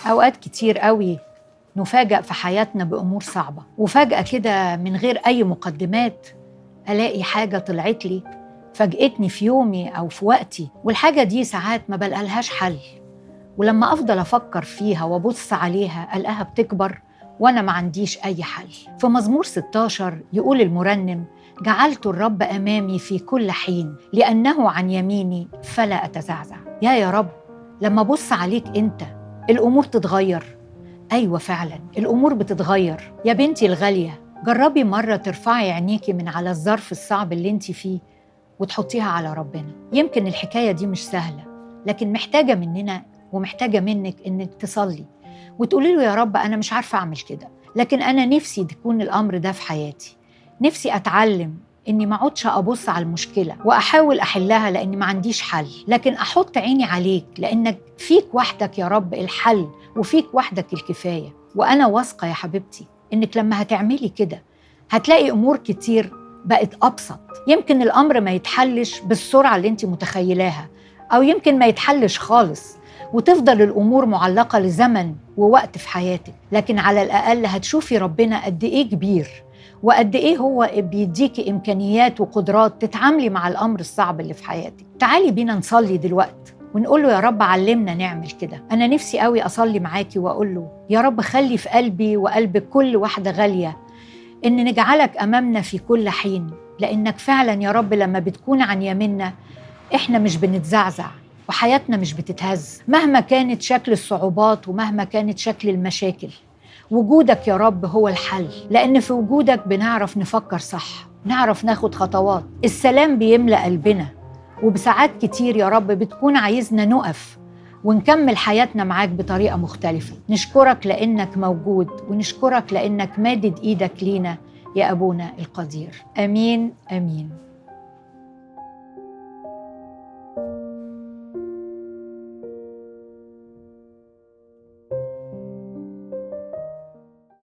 أوقات كتير قوي نفاجأ في حياتنا بأمور صعبة، وفجأة كده من غير أي مقدمات ألاقي حاجة طلعت لي فاجأتني في يومي أو في وقتي، والحاجة دي ساعات ما بلقالهاش حل، ولما أفضل أفكر فيها وأبص عليها ألاقيها بتكبر وأنا ما عنديش أي حل. في مزمور 16 يقول المرنم: جعلت الرب أمامي في كل حين، لأنه عن يميني فلا أتزعزع. يا رب، لما أبص عليك أنت الأمور تتغير. أيوة فعلا الأمور بتتغير. يا بنتي الغالية، جربي مرة ترفعي عينيكي من على الظرف الصعب اللي انت فيه وتحطيها على ربنا. يمكن الحكاية دي مش سهلة، لكن محتاجة مننا ومحتاجة منك إنك تصلي وتقولي له: يا رب أنا مش عارفة أعمل كده، لكن أنا نفسي تكون الأمر ده في حياتي. نفسي أتعلم إني ما اقعدش أبص على المشكلة وأحاول أحلها لأني ما عنديش حل، لكن أحط عيني عليك، لأنك فيك وحدك يا رب الحل وفيك وحدك الكفاية. وأنا واثقة يا حبيبتي إنك لما هتعملي كده هتلاقي أمور كتير بقت أبسط. يمكن الأمر ما يتحلش بالسرعة اللي انت متخيلاها، أو يمكن ما يتحلش خالص وتفضل الأمور معلقة لزمن ووقت في حياتك، لكن على الأقل هتشوفي ربنا قد إيه كبير وقد إيه هو بيديكي إمكانيات وقدرات تتعاملي مع الأمر الصعب اللي في حياتك. تعالي بينا نصلي دلوقتي ونقول له: يا رب علمنا نعمل كده. أنا نفسي قوي أصلي معاكي وأقول له: يا رب خلي في قلبي وقلب كل واحدة غالية إن نجعلك أمامنا في كل حين، لأنك فعلا يا رب لما بتكون عن يميننا إحنا مش بنتزعزع وحياتنا مش بتتهز مهما كانت شكل الصعوبات ومهما كانت شكل المشاكل. وجودك يا رب هو الحل، لأن في وجودك بنعرف نفكر صح، نعرف ناخد خطوات، السلام بيملأ قلبنا. وبساعات كتير يا رب بتكون عايزنا نقف ونكمل حياتنا معاك بطريقة مختلفة. نشكرك لأنك موجود، ونشكرك لأنك مادد إيدك لينا يا أبونا القدير. آمين آمين.